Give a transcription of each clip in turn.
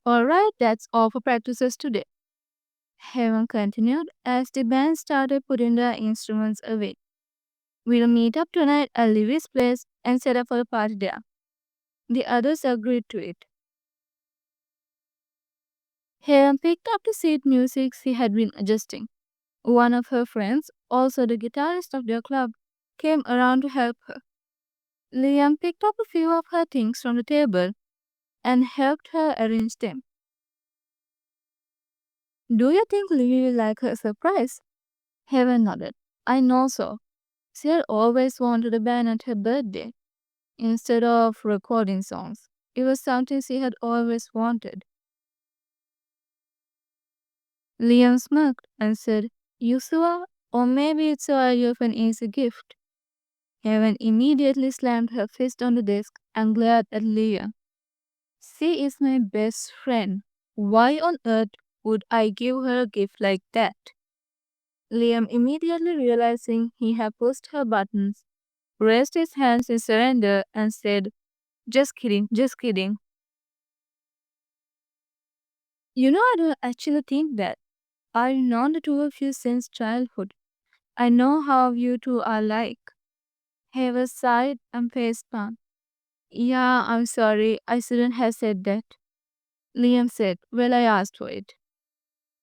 Alright, that's all for practices today. Heaven continued as the band started putting their instruments away. We'll meet up tonight at Livy's place and set up for a party there. The others agreed to it. Heaven picked up the sheet music she had been adjusting. One of her friends, also the guitarist of their club, came around to help her. Liam picked up a few of her things from the table and helped her arrange them. Do you think Livy will like her surprise? Heaven nodded. I know so. She had always wanted a band at her birthday instead of recording songs. It was something she had always wanted. Liam smirked and said, You sure? Or maybe it's the idea of an easy gift. Heaven immediately slammed her fist on the desk and glared at Liam. She is my best friend. Why on earth would I give her a gift like that? Liam, immediately realizing he had pushed her buttons, raised his hands in surrender and said, Just kidding, just kidding. I don't actually think that. I've known the two of you since childhood. I know how you two are like. Haver sighed and faced palm. Yeah, I'm sorry, I shouldn't have said that. Liam said, Well, I asked for it.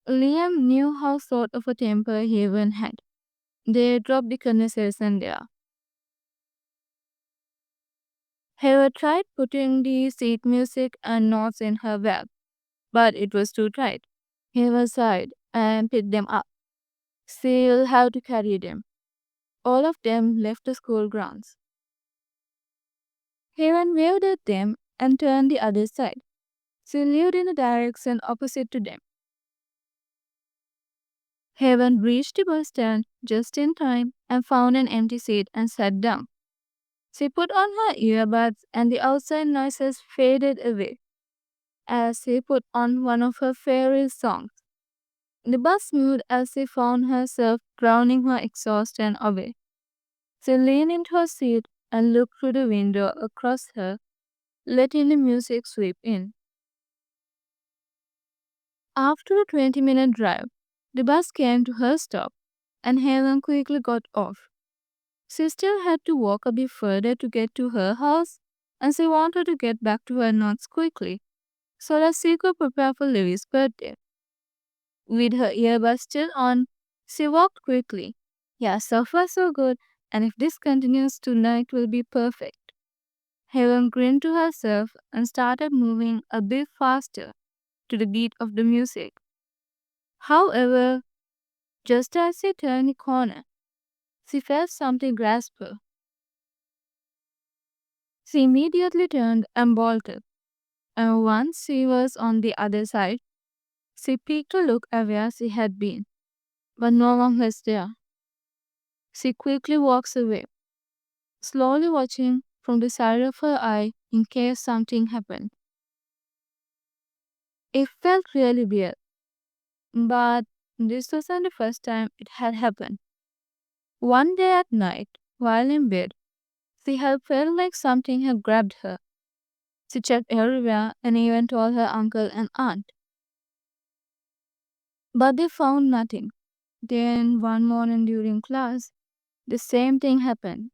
Liam knew how sort of a temper Haven had. They dropped the conversation there. Haver tried putting the sheet music and notes in her bag, but it was too tight. Haver sighed and picked them up. She'll have to carry them. All of them left the school grounds. Haven waved at them and turned the other side. She lived in the direction opposite to them. Haven reached the bus stand just in time and found an empty seat and sat down. She put on her earbuds and the outside noises faded away as she put on one of her favorite songs. The bus moved as she found herself drowning her exhaustion away. She leaned into her seat and looked through the window across her, letting the music sweep in. After a 20-minute drive, the bus came to her stop and Helen quickly got off. She still had to walk a bit further to get to her house, and she wanted to get back to her notes quickly so that she could prepare for Livy's birthday. With her earbuds still on, she walked quickly. Yeah, so far so good, and if this continues tonight will be perfect. Helen grinned to herself and started moving a bit faster to the beat of the music. However, just as she turned the corner, she felt something grasp her. She immediately turned and bolted, and once she was on the other side, she peeked to look at where she had been, but no one was there. She quickly walks away, slowly watching from the side of her eye in case something happened. It felt really weird, but this wasn't the first time it had happened. One day at night, while in bed, she had felt like something had grabbed her. She checked everywhere and even told her uncle and aunt. But they found nothing. Then one morning during class, the same thing happened.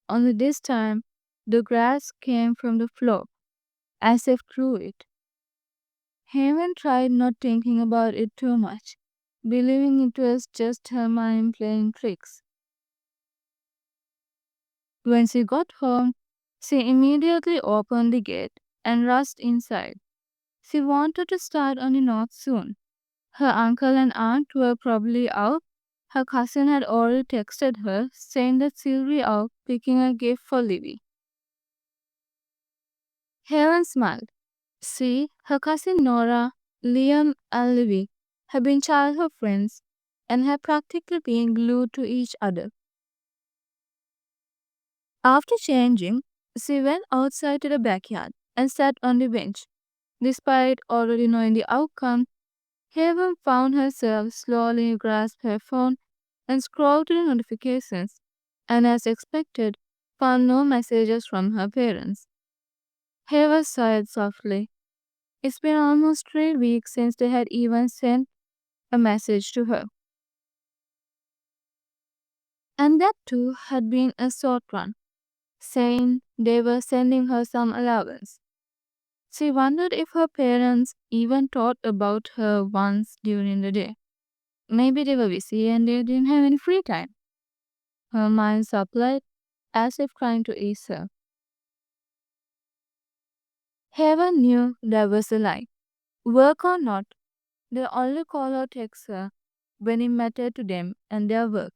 Only this time, the grass came from the floor, as if through it. Haven tried not thinking about it too much, believing it was just her mind playing tricks. When she got home, she immediately opened the gate and rushed inside. She wanted to start on the north soon. Her uncle and aunt were probably out. Her cousin had already texted her saying that she'll be out picking a gift for Livy. Helen smiled. See, her cousin Nora, Liam, and Livy had been childhood friends and had practically been glued to each other. After changing, she went outside to the backyard and sat on the bench. Despite already knowing the outcome, Haven found herself slowly grasp her phone and scroll through the notifications, and as expected, found no messages from her parents. Haven sighed softly. It's been almost 3 weeks since they had even sent a message to her. And that too had been a short one, saying they were sending her some allowance. She wondered if her parents even thought about her once during the day. Maybe they were busy and they didn't have any free time. Her mind supplied, as if trying to ease her. Heaven knew there was a lie. Work or not, they only call or text her when it mattered to them and their work.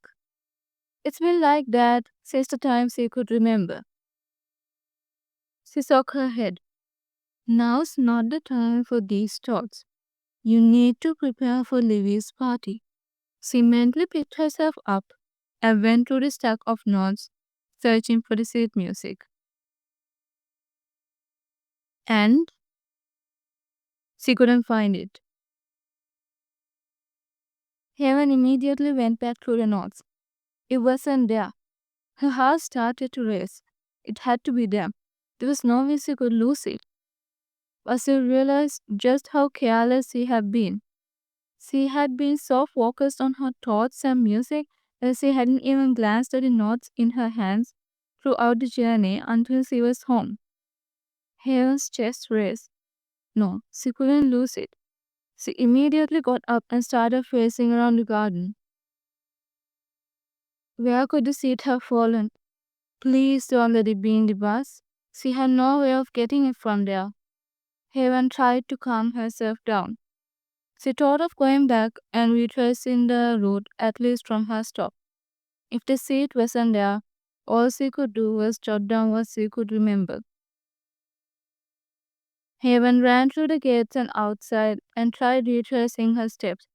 It's been like that since the time she could remember. She shook her head. Now's not the time for these thoughts. You need to prepare for Livy's party. She mentally picked herself up and went through the stack of notes, searching for the sheet music. And she couldn't find it. Heaven immediately went back through the notes. It wasn't there. Her heart started to race. It had to be there. There was no way she could lose it. But she realized just how careless she had been. She had been so focused on her thoughts and music that she hadn't even glanced at the notes in her hands throughout the journey until she was home. Heaven's chest raised. No, she couldn't lose it. She immediately got up and started racing around the garden. Where could the seat have fallen? Please don't let it be in the bus. She had no way of getting it from there. Haven tried to calm herself down. She thought of going back and retracing the route at least from her stop. If the seat wasn't there, all she could do was jot down what she could remember. Haven ran through the gates and outside and tried retracing her steps.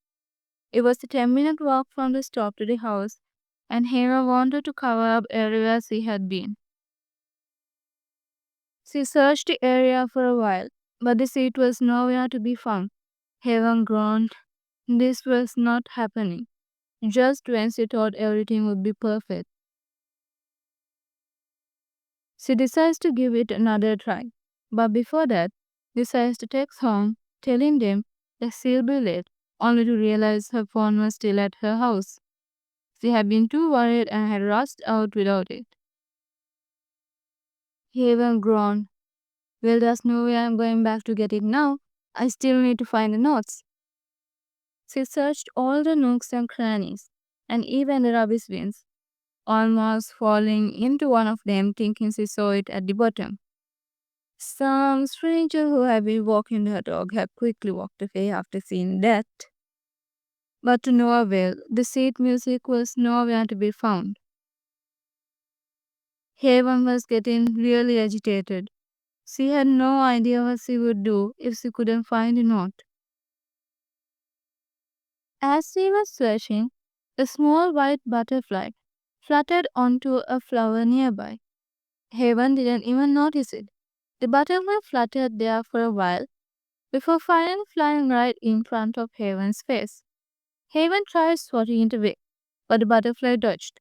It was a 10-minute walk from the stop to the house, and Haven wanted to cover up everywhere she had been. She searched the area for a while, but the seat was nowhere to be found. Haven groaned. This was not happening. Just when she thought everything would be perfect. She decides to give it another try. But before that, decides to text home, telling them that she'll be late, only to realize her phone was still at her house. She had been too worried and had rushed out without it. Haven groaned. Well, there's no way I'm going back to get it now. I still need to find the notes. She searched all the nooks and crannies, and even the rubbish bins, almost falling into one of them thinking she saw it at the bottom. Some stranger who had been walking her dog had quickly walked away after seeing that. But to no avail, the sheet music was nowhere to be found. Haven was getting really agitated. She had no idea what she would do if she couldn't find the note. As she was searching, a small white butterfly fluttered onto a flower nearby. Haven didn't even notice it. The butterfly fluttered there for a while before finally flying right in front of Haven's face. Haven tried swatting it away, but the butterfly dodged.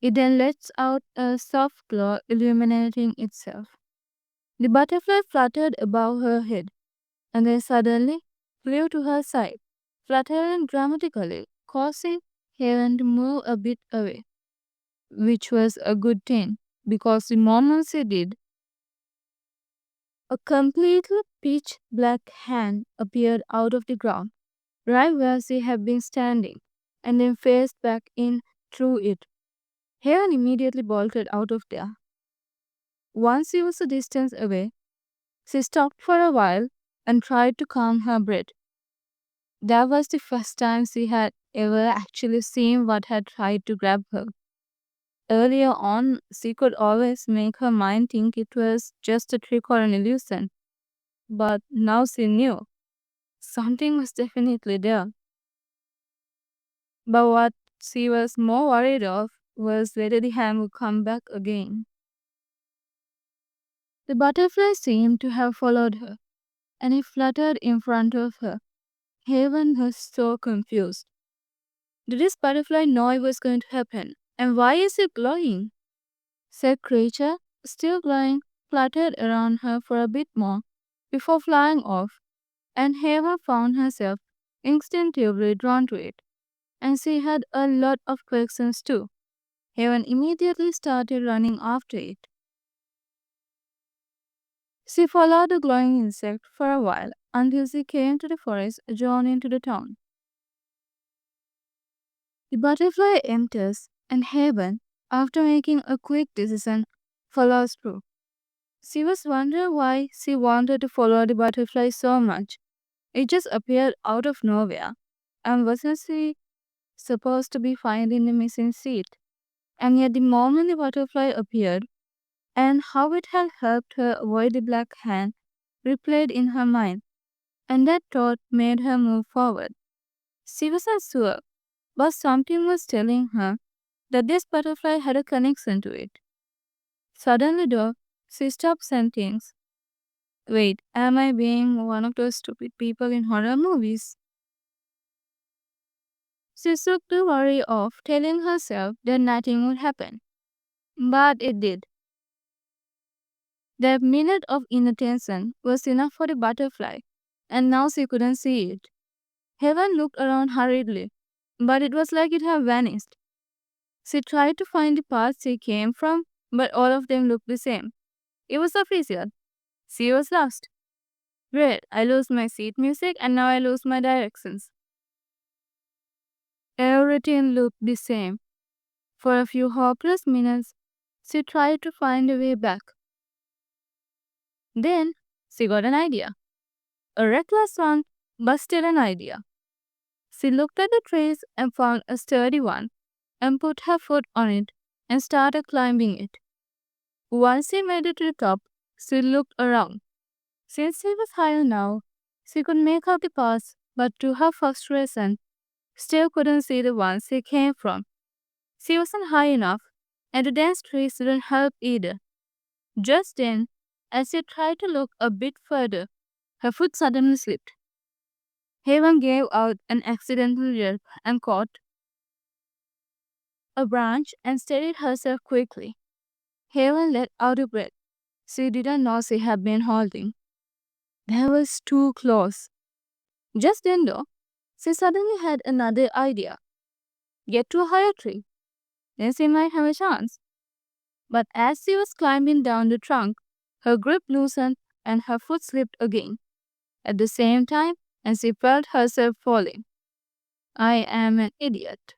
It then lets out a soft glow illuminating itself. The butterfly fluttered above her head and then suddenly flew to her side, fluttering dramatically, causing Haven to move a bit away, which was a good thing because the moment she did, a completely pitch black hand appeared out of the ground, right where she had been standing, and then faced back in through it. Haven immediately bolted out of there. Once she was a distance away, she stopped for a while and tried to calm her breath. That was the first time she had ever actually seen what had tried to grab her. Earlier on, she could always make her mind think it was just a trick or an illusion. But now she knew something was definitely there. But what she was more worried of was whether the hand would come back again. The butterfly seemed to have followed her, and it fluttered in front of her. Haven was so confused. Did this butterfly know it was going to happen? And why is it glowing? Said creature, still glowing, fluttered around her for a bit more before flying off, and Heva found herself instinctively drawn to it, and she had a lot of questions too. Heaven immediately started running after it. She followed the glowing insect for a while until she came to the forest drawn into the town. The butterfly enters, and Heaven, after making a quick decision, follows through. She was wondering why she wanted to follow the butterfly so much. It just appeared out of nowhere, and wasn't she supposed to be finding the missing seed? And yet, the moment the butterfly appeared, and how it had helped her avoid the black hand, replayed in her mind, and that thought made her move forward. She wasn't sure, but something was telling her that this butterfly had a connection to it. Suddenly, though, she stopped saying things. Wait, am I being one of those stupid people in horror movies? She shook the worry off, telling herself that nothing would happen. But it did. That minute of inattention was enough for the butterfly, and now she couldn't see it. Heaven looked around hurriedly, but it was like it had vanished. She tried to find the path she came from, but all of them looked the same. It was official. She was lost. Great, I lose my seat music and now I lose my directions. Everything looked the same. For a few hopeless minutes, she tried to find a way back. Then, she got an idea. A reckless one, but still an idea. She looked at the trees and found a sturdy one and put her foot on it and started climbing it. Once she made it to the top, she looked around. Since she was higher now, she could make out the paths, but to her frustration, still couldn't see the one she came from. She wasn't high enough, and the dense trees didn't help either. Just then, as she tried to look a bit further, her foot suddenly slipped. Haven gave out an accidental yelp and caught a branch and steadied herself quickly. Haven let out a breath. She didn't know she had been holding. That was too close. Just then, though, she suddenly had another idea. Get to a higher tree. Then she might have a chance. But as she was climbing down the trunk, her grip loosened and her foot slipped again. At the same time, and she felt herself falling. I am an idiot,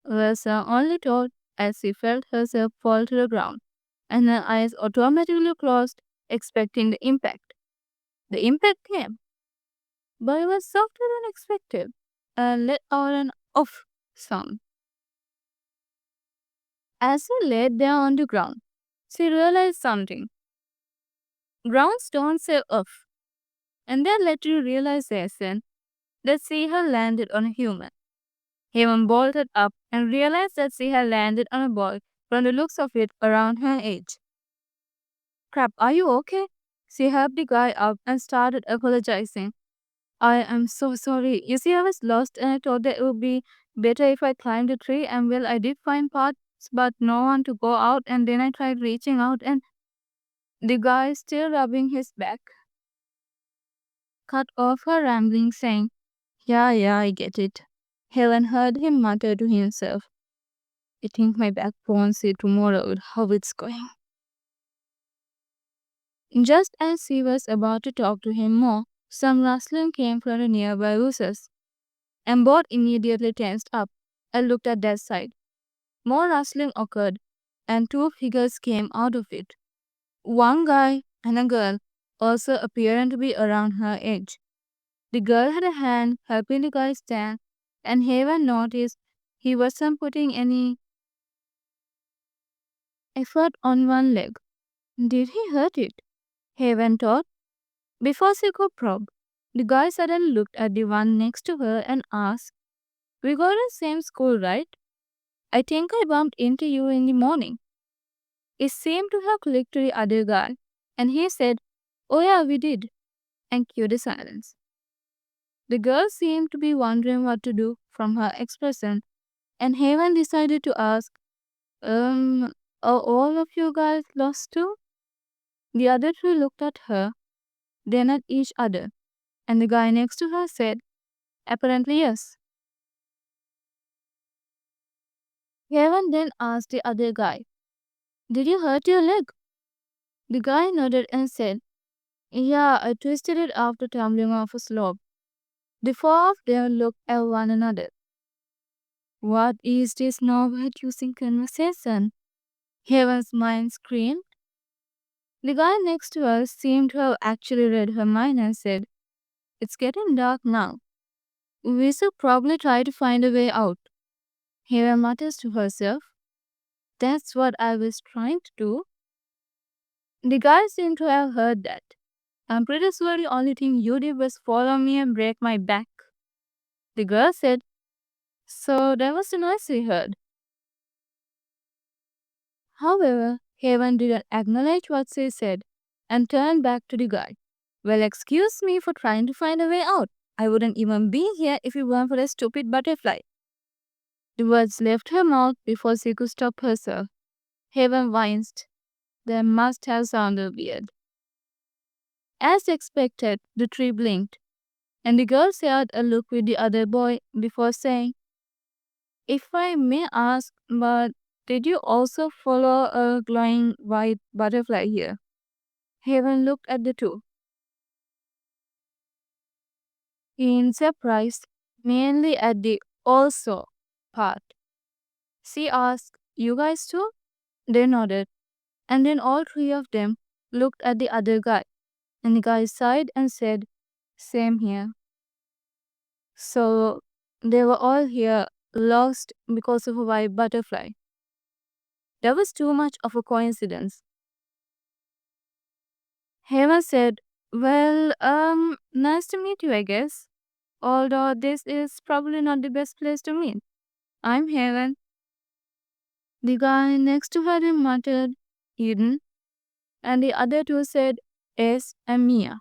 was her only thought as she felt herself fall to the ground, and her eyes automatically closed, expecting the impact. The impact came, but it was softer than expected, and let out an off sound. As she laid there on the ground, she realized something. Grounds don't say off, and that led to the realization that she had landed on a human. Haven bolted up and realized that she had landed on a boy from the looks of it around her age. Crap, are you okay? She helped the guy up and started apologizing. I am so sorry. You see, I was lost and I thought that it would be better if I climbed the tree, and well, I did find paths, but no one to go out, and then I tried reaching out and the guy, still rubbing his back, cut off her rambling, saying, yeah, I get it. Helen heard him mutter to himself, I think my back won't see tomorrow how it's going. Just as she was about to talk to him more, some rustling came from the nearby bushes, and both immediately tensed up and looked at that side. More rustling occurred, and two figures came out of it. One guy and a girl, also appearing to be around her age. The girl had a hand helping the guy stand, and Haven noticed he wasn't putting any effort on one leg. Did he hurt it? Haven thought. Before she could probe, the guy suddenly looked at the one next to her and asked, we go to the same school, right? I think I bumped into you in the morning. It seemed to have clicked to the other guy, and he said, oh yeah, we did, and cued a silence. The girl seemed to be wondering what to do from her expression, and Haven decided to ask, are all of you guys lost too? The other two looked at her. then at each other, and the guy next to her said, "Apparently, yes." Heaven then asked the other guy, "Did you hurt your leg?" The guy nodded and said, "Yeah, I twisted it after tumbling off a slope." The four of them looked at one another. What is this novel-using conversation? Heaven's mind screamed. The guy next to her seemed to have actually read her mind and said, "It's getting dark now. We should probably try to find a way out." Heaven mutters to herself, "That's what I was trying to do." The guy seemed to have heard that. "I'm pretty sure the only thing you did was fall on me and break my back." The girl said, "So that was the noise we heard." However, Heaven didn't acknowledge what she said and turned back to the guy. "Well, excuse me for trying to find a way out. I wouldn't even be here if it weren't for a stupid butterfly." The words left her mouth before she could stop herself. Heaven winced. That must have sounded weird. As expected, the tree blinked, and the girl shared a look with the other boy before saying, "If I may ask, but did you also follow a glowing white butterfly here?" Heaven looked at the two in surprise, mainly at the "also" part. She asked, "You guys too?" They nodded, and then all three of them looked at the other guy, and the guy sighed and said, "Same here." So they were all here, lost because of a white butterfly. That was too much of a coincidence. Hema said, "Well, nice to meet you, I guess. Although this is probably not the best place to meet. I'm Heaven." The guy next to her muttered, "Eden," and the other two said, "S and Mia."